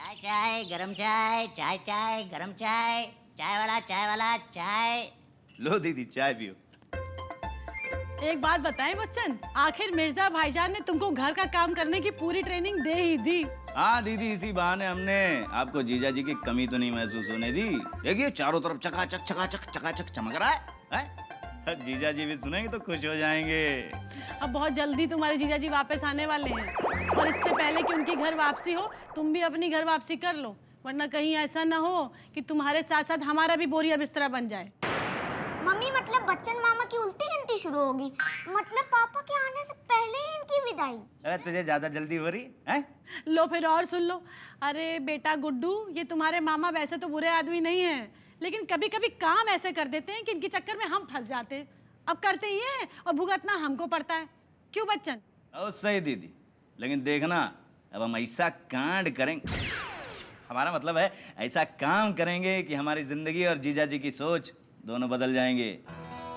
चाय चाय गरम चाय, चाय चाय गरम चाय, चाय वाला चाय। लो दीदी चाय पियो। एक बात बताएं बच्चन, आखिर मिर्जा भाईजान ने तुमको घर का काम करने की पूरी ट्रेनिंग दे ही दी। हाँ दीदी, इसी बहाने हमने आपको जीजा जी की कमी तो नहीं महसूस होने दी। देखिए चारों तरफ चकाचक चमक रहा है? जीजा जी भी सुनेंगे तो खुश हो जाएंगे। अब बहुत जल्दी तुम्हारे जीजा जी वापस आने वाले हैं और इससे पहले कि उनकी घर वापसी हो तुम भी अपनी घर वापसी कर लो, वरना कहीं ऐसा ना हो कि तुम्हारे साथ साथ हमारा भी बोरिया बिस्तरा बन जाए। मम्मी मतलब बच्चन मामा की उल्टी गिनती शुरू होगी, मतलब पापा के आने से पहले ही इनकी विदाई। अरे तुझे ज्यादा जल्दी हो रही है? लो फिर और सुन लो। अरे बेटा गुड्डू, ये तुम्हारे मामा वैसे तो बुरे आदमी नहीं है, लेकिन कभी कभी काम ऐसे कर देते हैं कि इनके चक्कर में हम फंस जाते हैं। अब करते ही है और भुगतना हमको पड़ता है। क्यों बच्चन? सही दीदी, लेकिन देखना अब हम ऐसा कांड करेंगे, हमारा मतलब है ऐसा काम करेंगे कि हमारी जिंदगी और जीजा जी की सोच दोनों बदल जाएंगे।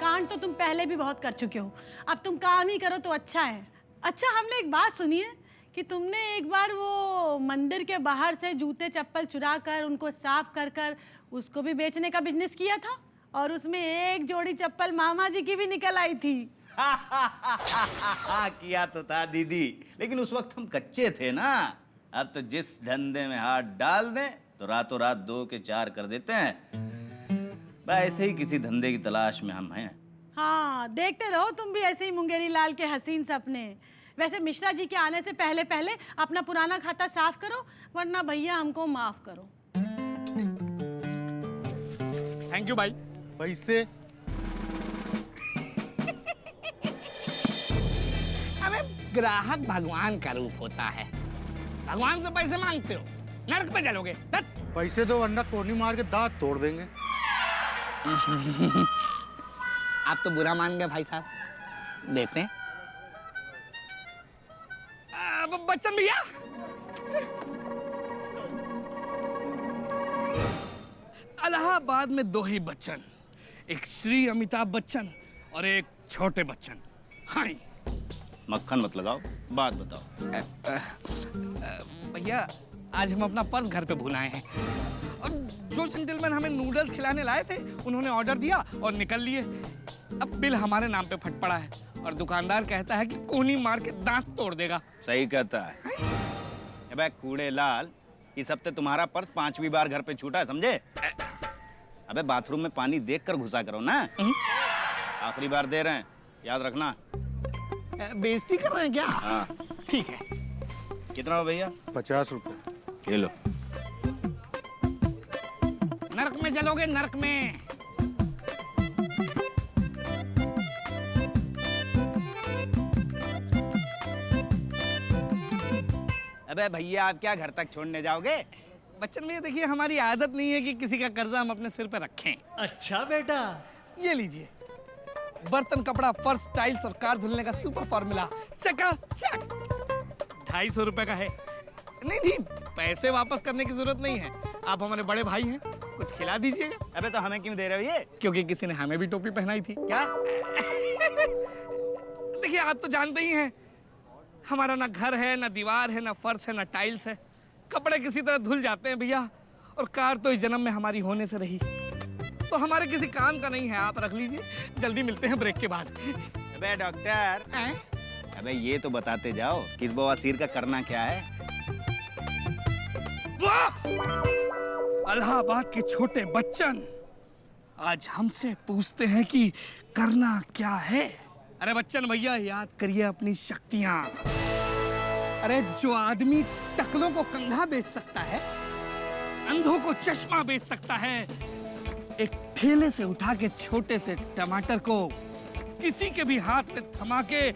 कांड तो तुम पहले भी बहुत कर चुके हो, अब तुम काम ही करो तो अच्छा है। अच्छा हमने एक बात सुनी है कि तुमने एक बार वो मंदिर के बाहर से जूते चप्पल चुरा कर उनको साफ कर कर उसको भी बेचने का बिजनेस किया था, और उसमें एक जोड़ी चप्पल मामा जी की भी निकल आई थी। किया तो था दीदी, लेकिन उस वक्त हम कच्चे थे ना। अब तो जिस धंधे में हाथ डाल दें तो रातों रात 2 के 4 कर देते हैं। ऐसे ही किसी धंधे की तलाश में हम हैं। हाँ देखते रहो तुम भी ऐसे ही मुंगेरी लाल के हसीन सपने। वैसे मिश्रा जी के आने से पहले पहले अपना पुराना खाता साफ करो, वरना भैया हमको माफ करो। थैंक यू भाई। पैसे? अरे ग्राहक भगवान का रूप होता है, भगवान से पैसे मांगते हो, नरक में चलोगे। पैसे दो वरना कोनी मार के दांत तोड़ देंगे। आप तो बुरा मान गए भाई साहब, देते हैं। बच्चन भैया, इलाहाबाद में 2 ही बच्चन, एक श्री अमिताभ बच्चन और एक छोटे बच्चन। हाँ मक्खन मत लगाओ, बात बताओ। भैया आज हम अपना पर्स घर पे भूल आए हैं, और जो जेंटलमैन हमें नूडल्स खिलाने लाए थे उन्होंने ऑर्डर दिया और निकल लिए। अब बिल हमारे नाम पे फट पड़ा है और दुकानदार कहता है कि कोनी मार के दांत तोड़ देगा। सही कहता है। अबे कूड़े लाल, इस हफ्ते तुम्हारा पर्स 5वीं बार घर पे छूटा है, समझे? अबे बाथरूम में पानी देखकर घुसा करो ना। आखिरी बार दे रहे हैं, याद रखना। बेइज्जती कर रहे हैं क्या? हाँ ठीक है। कितना हो भैया? 50 रुपए। ये लो। नरक में चलोगे, नरक में। अबे भैया आप क्या घर तक छोड़ने जाओगे? बच्चन भैया देखिए, हमारी आदत नहीं है कि किसी का कर्जा हम अपने सिर पे रखें। अच्छा बेटा, ये लीजिए, बर्तन कपड़ा फर्श टाइल्स और कार धुलने का सुपर फॉर्मूला, चकाचक। 250 रुपए का है। नहीं नहीं, पैसे वापस करने की जरूरत नहीं है, आप हमारे बड़े भाई हैं, कुछ खिला दीजिएगा। अबे तो हमें क्यों दे रहे हो ये? क्योंकि किसी ने हमें भी टोपी पहनाई थी। क्या? देखिए आप तो जानते ही हैं, हमारा ना घर है, ना दीवार है, ना फर्श है, ना टाइल्स है। कपड़े किसी तरह धुल जाते हैं भैया, और कार तो इस जन्म में हमारी होने से रही, तो हमारे किसी काम का नहीं है। आप रख लीजिए, जल्दी मिलते हैं ब्रेक के बाद। अबे डॉक्टर, अबे ये तो बताते जाओ कि इस बवासीर का करना क्या है? इलाहाबाद के छोटे बच्चन आज हमसे पूछते हैं कि करना क्या है। अरे बच्चन भैया याद करिए अपनी शक्तियां। अरे जो आदमी टकलों को कंघा बेच सकता है, अंधों को चश्मा बेच सकता है, एक ठेले से उठा के छोटे से टमाटर को किसी के भी हाथ में थमा के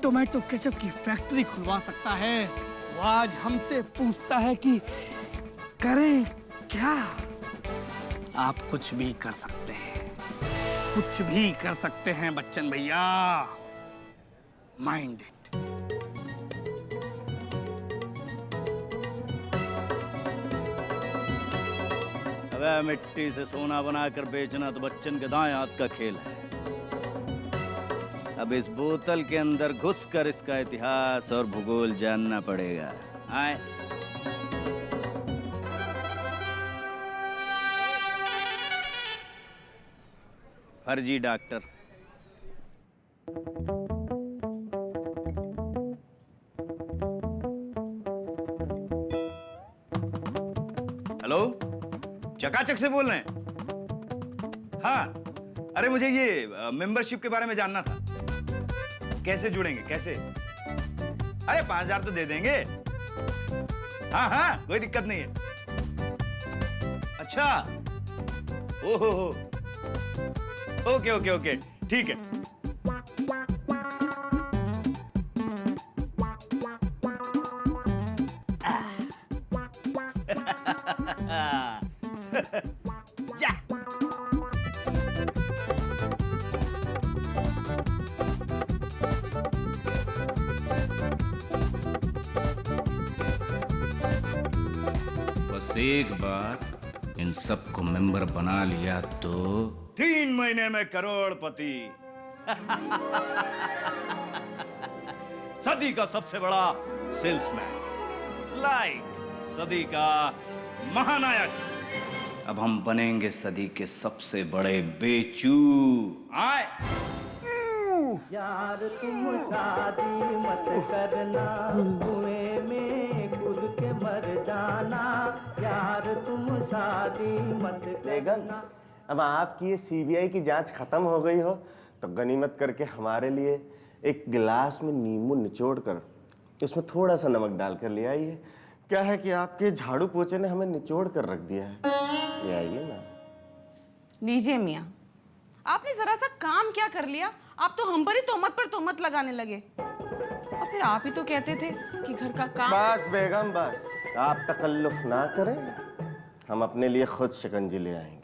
टोमेटो केचप की फैक्ट्री खुलवा सकता है, वो आज हमसे पूछता है कि करें क्या। आप कुछ भी कर सकते हैं, कुछ भी कर सकते हैं बच्चन भैया, माइंड इट। अबे मिट्टी से सोना बनाकर बेचना तो बच्चन के दाएं हाथ का खेल है। अब इस बोतल के अंदर घुसकर इसका इतिहास और भूगोल जानना पड़ेगा। आए फर्जी डॉक्टर। हेलो, चकाचक से बोल रहे हैं? हाँ, अरे मुझे ये मेंबरशिप के बारे में जानना था। कैसे जुड़ेंगे, कैसे? अरे 5,000 तो दे देंगे। हाँ हाँ, कोई दिक्कत नहीं है। अच्छा, ओहो, ओके ओके ओके, ठीक है। जा। बस एक बार इन सबको मेंबर बना लिया तो 3 महीने में करोड़पति। सदी का सबसे बड़ा सेल्समैन, लाइक सदी का महानायक। अब हम बनेंगे सदी के सबसे बड़े बेचू। आए यार तुम शादी मत करना, कुएं में कूद के मर जाना। यार तुम शादी मत बेगम, करना। अब आपकी ये सीबीआई की जांच खत्म हो गई हो तो गनीमत करके हमारे लिए एक गिलास में नींबू निचोड़ कर उसमें थोड़ा सा नमक डालकर ले आइए। क्या है कि आपके झाड़ू पोछे ने हमें निचोड़ कर रख दिया है। ले आइए ना। लीजिए मियाँ, आपने जरा सा काम क्या कर लिया। आप तो हम पर ही तोहमत लगाने लगे। और फिर आप ही तो कहते थे कि घर का काम। बस बेगम बस, आप तकल्लुफ ना करें, हम अपने लिए खुद शिकंजी ले आएंगे।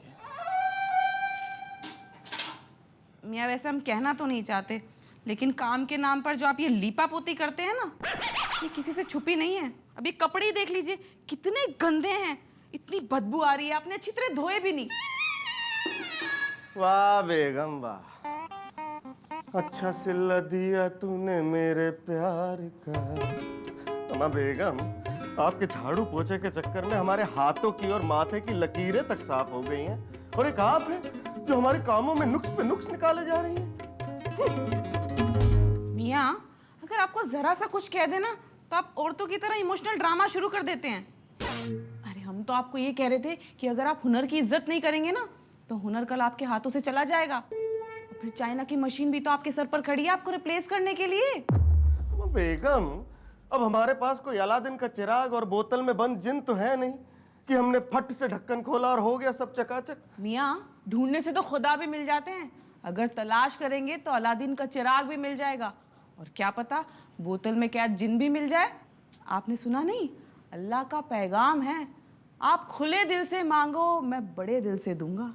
मियाँ वैसे हम कहना तो नहीं चाहते, लेकिन काम के नाम पर जो आप ये लीपा पोती करते हैं ना, ये किसी से छुपी नहीं है। अब ये कपड़े ही देख लीजिए, कितने गंदे हैं, इतनी बदबू आ रही है, आपने अच्छी तरह धोए भी नहीं। वाह बेगम वाह, अच्छा सिला दिया तूने मेरे प्यार का। अम्मा बेगम, आपके झाड़ू पोछे के चक्कर में हमारे हाथों की और माथे की लकीरें तक साफ हो गई हैं, और एक आप है जो हमारे कामों में नुक्स पे नुक्स निकाले जा रही हैं। मियाँ, अगर आपको जरा सा कुछ कह देना तो आप औरतों की तरह इमोशनल ड्रामा शुरू कर देते हैं। अरे हम तो आपको ये कह रहे थे कि अगर आप हुनर की इज्जत नहीं करेंगे ना, तो हुनर कल आपके हाथों से चला जाएगा। और फिर चाइना की मशीन भी तो आपके सर पर खड़ी है आपको रिप्लेस करने के लिए। अम्मा बेगम, अब हमारे पास कोई अलादीन का चिराग और बोतल में बंद जिन तो है नहीं कि हमने फट से ढक्कन खोला और हो गया सब चकाचक। मियाँ, ढूंढने से तो खुदा भी मिल जाते हैं, अगर तलाश करेंगे तो अलादीन का चिराग भी मिल जाएगा, और क्या पता बोतल में क्या जिन भी मिल जाए। आपने सुना नहीं, अल्लाह का पैगाम है, आप खुले दिल से मांगो मैं बड़े दिल से दूंगा।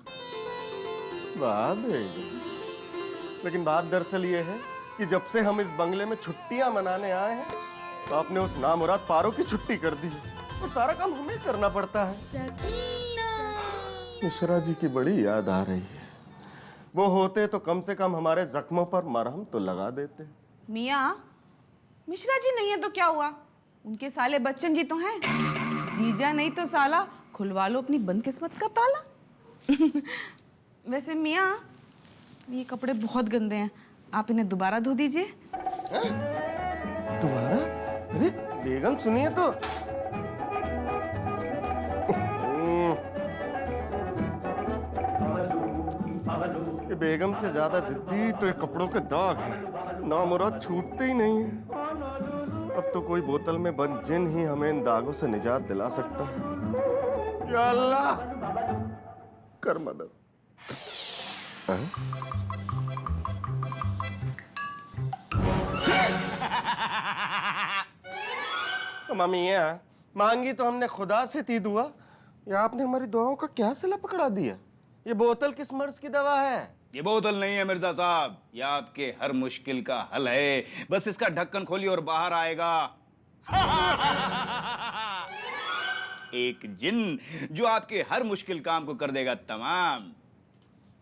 वाह बेगम, लेकिन बात दरअसल ये है कि जब से हम इस बंगले में छुट्टियां मनाने आए हैं तो आपने उस नामुराद पारो की छुट्टी कर दी है, और सारा काम हमें करना पड़ता है। मिश्रा जी की बड़ी याद आ रही है, वो होते तो कम से कम हमारे जख्मों पर मरहम तो लगा देते। मियाँ, मिश्रा जी नहीं है तो क्या हुआ, उनके साले बच्चन जी तो हैं। जीजा नहीं तो साला, खुलवा लो अपनी बदकिस्मत का ताला। वैसे मियाँ, ये कपड़े बहुत गंदे हैं, आप इन्हें दोबारा धो दीजिए। दोबारा? अरे बेगम सुनिए तो। ये बेगम से ज्यादा जिद्दी तो ये कपड़ों के दाग हैं, नामुराद छूटते ही नहीं है। अब तो कोई बोतल में बंद जिन ही हमें इन दागों से निजात दिला सकता है। या अल्लाह कर मदद। तो मामिया, मांगी तो हमने खुदा से थी दुआ, या आपने हमारी दुआओं का क्या सिला पकड़ा दिया। ये बोतल किस मर्ज की दवा है? ये बोतल नहीं है मिर्जा साहब, ये आपके हर मुश्किल का हल है। बस इसका ढक्कन खोलिए और बाहर आएगा एक जिन जो आपके हर मुश्किल काम को कर देगा तमाम।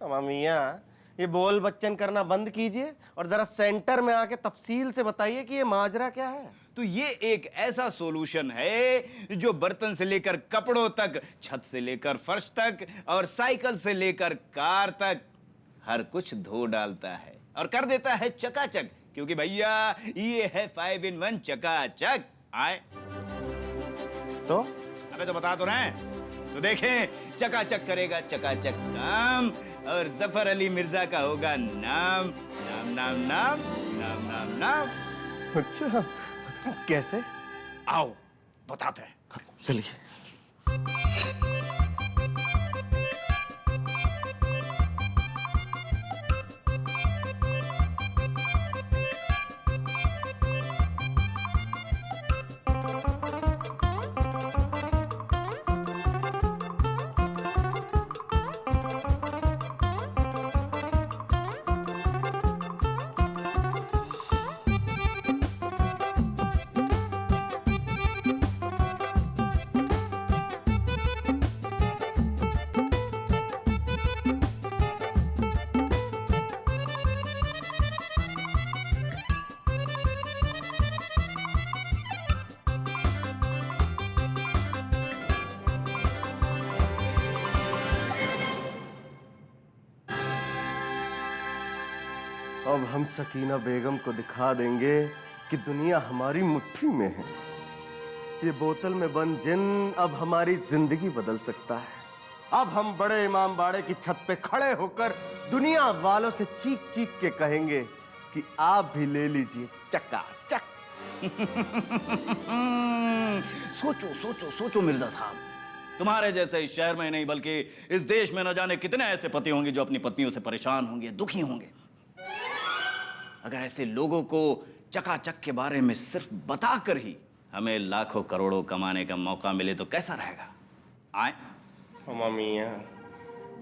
मामिया, ये बोल बच्चन करना बंद कीजिए और जरा सेंटर में आके तफसील से बताइए कि ये माजरा क्या है। तो ये एक ऐसा सॉल्यूशन है जो बर्तन से लेकर कपड़ों तक, छत से लेकर फर्श तक और साइकिल से लेकर कार तक हर कुछ धो डालता है और कर देता है चकाचक, क्योंकि भैया ये है 5 in 1 चकाचक। आए तो अबे तो बता तो रहे हैं। तो देखें, चकाचक करेगा चकाचक काम और जफर अली मिर्जा का होगा नाम। नाम नाम नाम नाम नाम नाम। अच्छा, कैसे? आओ बताते हैं। चलिए। अब हम सकीना बेगम को दिखा देंगे कि दुनिया हमारी मुट्ठी में है। ये बोतल में बंद जिन अब हमारी जिंदगी बदल सकता है। अब हम बड़े इमाम बाड़े की छत पे खड़े होकर दुनिया वालों से चीख चीख के कहेंगे कि आप भी ले लीजिए चकाचक। सोचो सोचो सोचो मिर्जा साहब, तुम्हारे जैसे इस शहर में नहीं बल्कि इस देश में न जाने कितने ऐसे पति होंगे जो अपनी पत्नियों से परेशान होंगे, दुखी होंगे। अगर ऐसे लोगों को चकाचक के बारे में सिर्फ बताकर ही हमें लाखों करोड़ों कमाने का मौका मिले तो कैसा रहेगा? आए अम्मा मियां,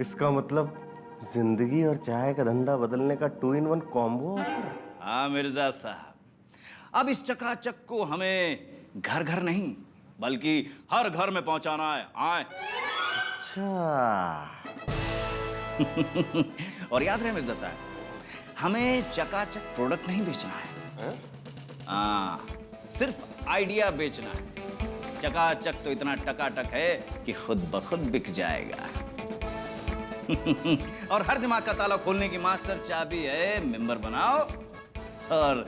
इसका मतलब जिंदगी और चाय का धंधा बदलने का 2 in 1 कॉम्बो। हाँ मिर्जा साहब, अब इस चकाचक को हमें घर घर नहीं बल्कि हर घर में पहुंचाना है। आए अच्छा। और याद रहे मिर्जा साहब, हमें चकाचक प्रोडक्ट नहीं बेचना है, हाँ सिर्फ आइडिया बेचना है। चकाचक तो इतना टकाटक है कि खुद ब खुद बिक जाएगा। और हर दिमाग का ताला खोलने की मास्टर चाबी है, मेंबर बनाओ और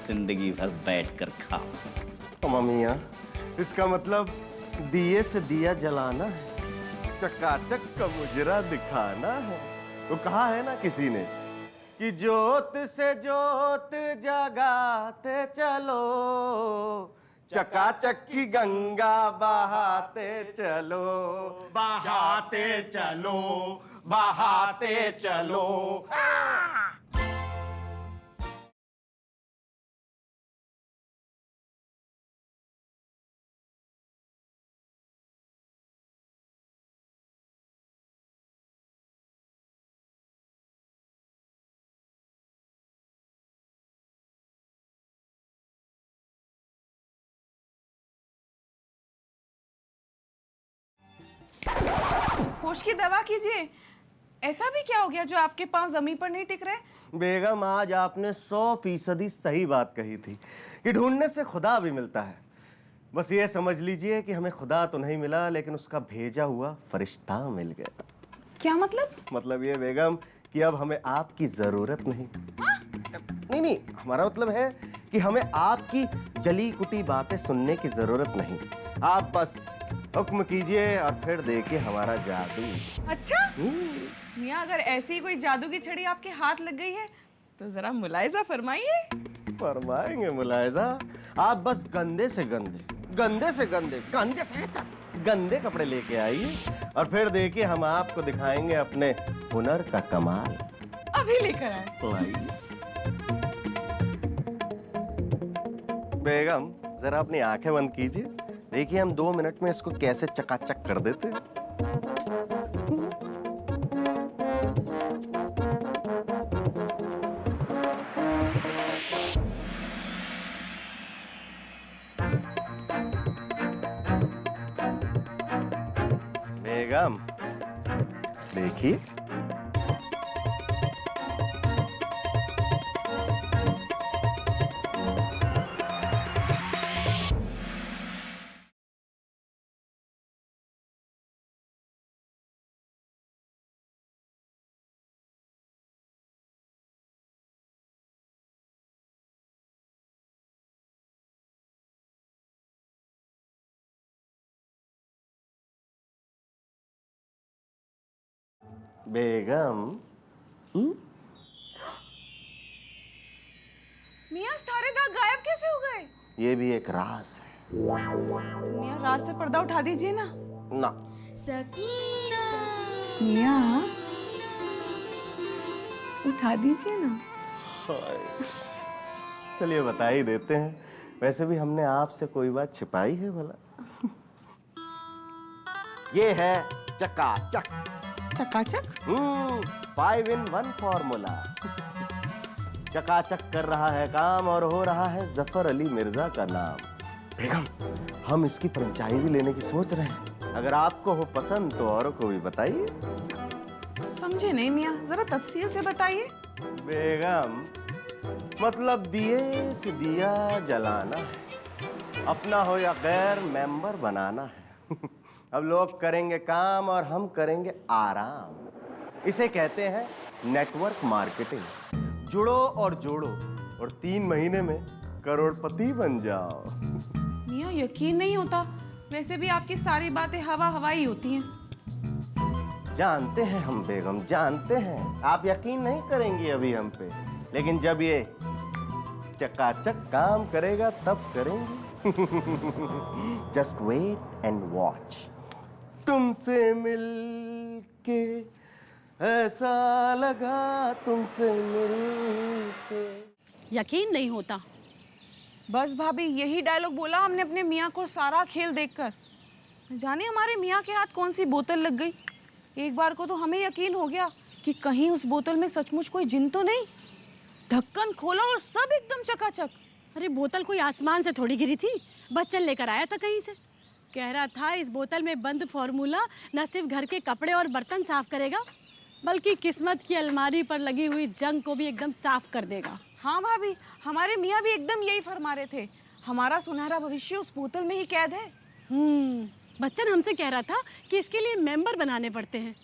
जिंदगी भर बैठ कर खाओ। अम्मा मियां, इसका मतलब दिए से दिया जलाना है, चकाचक का मुजरा दिखाना है। वो कहा है ना किसी ने कि जोत से जोत जगाते चलो, चकाचक की गंगा बहाते चलो, बहाते चलो, बहाते चलो। होश की दवा कीजिए। ऐसा भी क्या हो गया जो आपके पांव जमीन पर नहीं टिक रहे? बेगम, आज आपने 100% सही बात कही थी कि ढूंढने से खुदा भी मिलता है। बस ये समझ लीजिए कि हमें खुदा तो नहीं मिला, लेकिन उसका भेजा हुआ फरिश्ता मिल गया। क्या मतलब? मतलब ये बेगम कि अब हमें आपकी जरूरत नहीं। नहीं, हमारा मतलब है कि हमें आपकी जली कुटी बातें सुनने की जरूरत नहीं। आप बस हुक्म कीजिए और फिर देखिए हमारा जादू। अच्छा मियाँ, अगर ऐसी कोई जादू की छड़ी आपके हाथ लग गई है तो जरा मुलायजा फरमाइए। फरमाएंगे मुलायजा। आप बस गंदे से गंदे, गंदे से गंदे, गंदे से गंदे कपड़े लेके आइए और फिर देखिए हम आपको दिखाएंगे अपने हुनर का कमाल। अभी लेकर आए। बेगम, जरा अपनी आंखें बंद कीजिए, देखिए हम 2 मिनट में इसको कैसे चकाचक कर देते हैं। बेगम देखिए। बेगम। मियाँ सारे दाग गायब कैसे हो गए? ये भी एक राज है। तो मियाँ रात से पर्दा उठा दीजिए ना। ना। मियाँ उठा दीजिए ना। चलिए बता ही देते हैं। वैसे भी हमने आपसे कोई बात छिपाई है भला? ये है चकाचक। चकाचक? 5 in 1 फॉर्मूला। चकाचक कर रहा है काम और हो रहा है जफर अली मिर्जा का नाम। बेगम, हम इसकी फ्रेंचाइजी लेने की सोच रहे हैं। अगर आपको हो पसंद तो औरों को भी बताइए। समझे नहीं मियाँ, जरा तफसील से बताइए। बेगम, मतलब दिए से दिया जलाना है। अपना हो या गैर, मेंबर बनाना है। अब लोग करेंगे काम और हम करेंगे आराम। इसे कहते हैं नेटवर्क मार्केटिंग। जुड़ो और जोड़ो और 3 महीने में करोड़पति बन जाओ। मियाँ यकीन नहीं होता, वैसे भी आपकी सारी बातें हवा हवाई होती हैं। जानते हैं हम बेगम, जानते हैं। आप यकीन नहीं करेंगी अभी हम पे, लेकिन जब ये चकाचक काम करेगा तब करेंगे। Just wait and watch. तुमसे मिलके ऐसा लगा, तुमसे मिलके। यकीन नहीं होता। बस भाभी, यही डायलॉग बोला हमने अपने मियाँ को सारा खेल देखकर। जाने हमारे मियाँ के हाथ कौन सी बोतल लग गई। एक बार को तो हमें यकीन हो गया कि कहीं उस बोतल में सचमुच कोई जिन तो नहीं। ढक्कन खोला और सब एकदम चकाचक। अरे बोतल कोई आसमान से थोड़ी गिरी थी, बच्चन लेकर आया था कहीं से। कह रहा था इस बोतल में बंद फॉर्मूला न सिर्फ घर के कपड़े और बर्तन साफ करेगा, बल्कि किस्मत की अलमारी पर लगी हुई जंग को भी एकदम साफ कर देगा। हाँ भाभी, हमारे मियाँ भी एकदम यही फरमा रहे थे। हमारा सुनहरा भविष्य उस बोतल में ही कैद है। बच्चन हमसे कह रहा था कि इसके लिए मेंबर बनाने पड़ते हैं।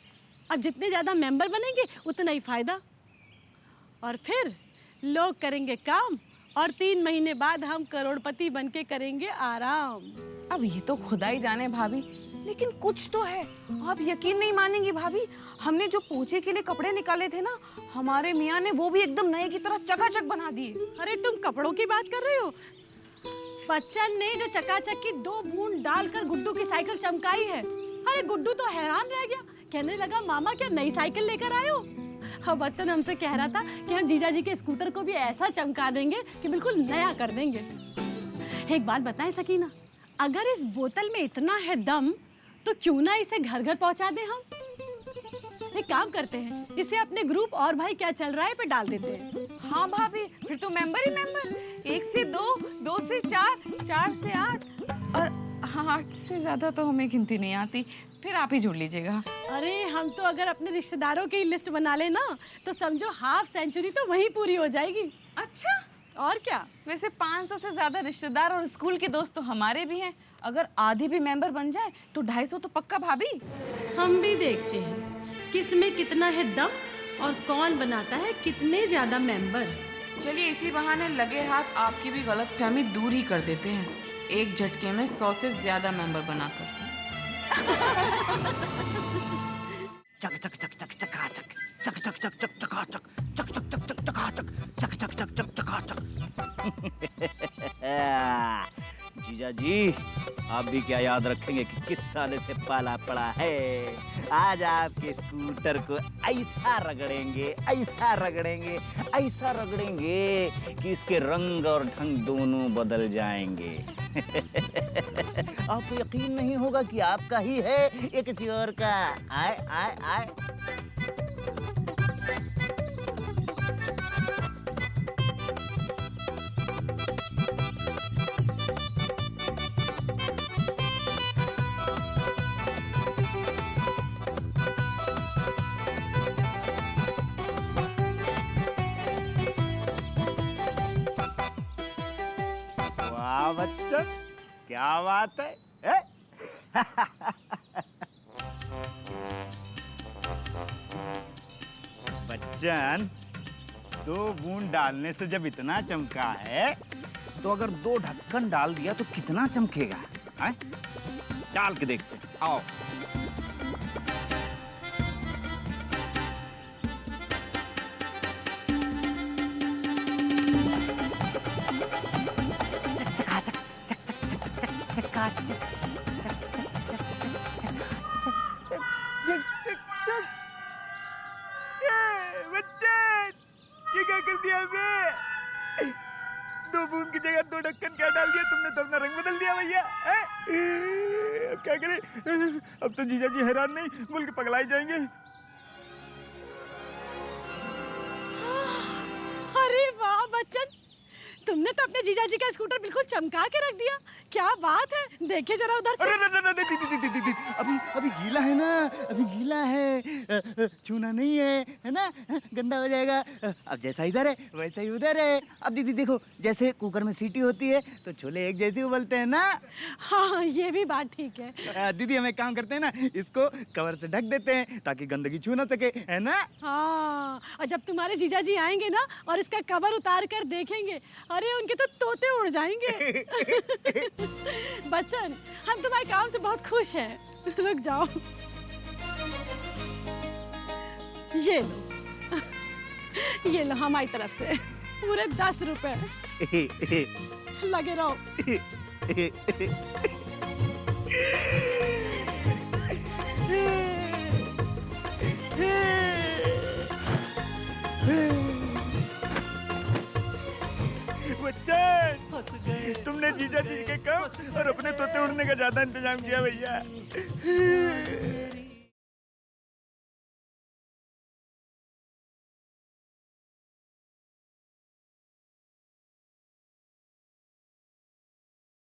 अब जितने ज़्यादा मेंबर बनेंगे उतना ही फायदा, और फिर लोग करेंगे काम और 3 महीने बाद हम करोड़पति बनके करेंगे आराम। अब ये तो खुदा ही जाने भाभी, लेकिन कुछ तो है। आप यकीन नहीं मानेंगी भाभी, हमने जो पोछे के लिए कपड़े निकाले थे ना, हमारे मियाँ ने वो भी एकदम नए की तरह चकाचक बना दिए। अरे तुम कपड़ों की बात कर रहे हो? बच्चन ने जो चकाचक की 2 बूंद डालकर गुड्डू की साइकिल चमकाई है। अरे गुड्डू तो हैरान रह गया, कहने लगा मामा क्या नई साइकिल लेकर आए हो? हाँ, बच्चन हमसे कह रहा था कि हम जीजा जी के स्कूटर को भी ऐसा चमका देंगे कि बिल्कुल नया कर देंगे। एक बात बताएं सकीना, अगर इस बोतल में इतना है दम तो क्यों ना इसे घर घर पहुंचा दें हम। एक काम करते हैं, इसे अपने ग्रुप और भाई क्या चल रहा है पे डाल देते हैं। हाँ भाभी, फिर तो मेंबर ही मेंबर। 1 से 2, 2 से 4, 4 से 8 और 8 से ज्यादा तो हमें गिनती नहीं आती। फिर आप ही जोड़ लीजिएगा। अरे हम तो अगर अपने रिश्तेदारों की लिस्ट बना ले ना तो समझो हाफ सेंचुरी तो वहीं पूरी हो जाएगी। अच्छा, और क्या। वैसे 500 से ज्यादा रिश्तेदार और स्कूल के दोस्त तो हमारे भी हैं। अगर आधे भी मेंबर बन जाए तो 250 तो पक्का भाभी। हम भी देखते हैं किस में कितना है दम और कौन बनाता है कितने ज्यादा मेंबर। चलिए इसी बहाने लगे हाथ आपकी भी गलतफहमी दूर ही कर देते हैं, एक झटके में 100 से ज्यादा मेंबर बनाकर। चक चक चक चक चकाचक, चक चक चक चक चकाचक, चक चक चक चक चकाचक, चक चक चक चक चकाचक। जीजा जी, आप भी क्या याद रखेंगे कि किस साले से पाला पड़ा है। आज आपके स्कूटर को ऐसा रगड़ेंगे, ऐसा रगड़ेंगे, ऐसा रगड़ेंगे कि इसके रंग और ढंग दोनों बदल जाएंगे। आपको यकीन नहीं होगा कि आपका ही है, ये किसी और का। आए आए आए। वाह बच्चन, क्या बात है, ए? बच्चन, 2 बूंद डालने से जब इतना चमका है तो अगर 2 ढक्कन डाल दिया तो कितना चमकेगा? हैं? डाल के देखते हैं, आओ। चकाचक चक चक चक चक चक चक चक चक चक। बच्चन, ये क्या कर दिया बे? 2 बूंद की जगह 2 ढक्कन क्या डाल दिया तुमने? तो अपना रंग बदल दिया भैया। अब क्या करें? अब तो जीजा जी हैरान नहीं बोल के पगलाई जाएंगे। अरे वाह बच्चन, तुमने तो अपने जीजा जी का स्कूटर बिल्कुल चमका के रख दिया। क्या बात है, देखे जरा उधर से। अरे अभी गीला है ना, अभी गीला है, छूना नहीं है ना, गंदा हो जाएगा। अब जैसा इधर है वैसा ही उधर है। अब दीदी देखो, जैसे कुकर में सीटी होती है तो छोले एक जैसे उबलते हैं ना। हाँ ये भी बात ठीक है। दीदी हम एक काम करते हैं ना, इसको कवर से ढक देते हैं ताकि गंदगी छू ना सके, है ना। हाँ, और जब तुम्हारे जीजा जी आएंगे ना और इसका कवर उतार कर देखेंगे, अरे उनके तो तोते उड़ जाएंगे। बच्चन, हम तुम्हारे काम से बहुत खुश हैं। रुक जाओ, ये लो, ये लो हमारी तरफ से पूरे 10 रुपए। लगे रहो। बच्चन, तुमने जीजा जी के कम और अपने तोते उड़ने का ज्यादा इंतजाम किया भैया।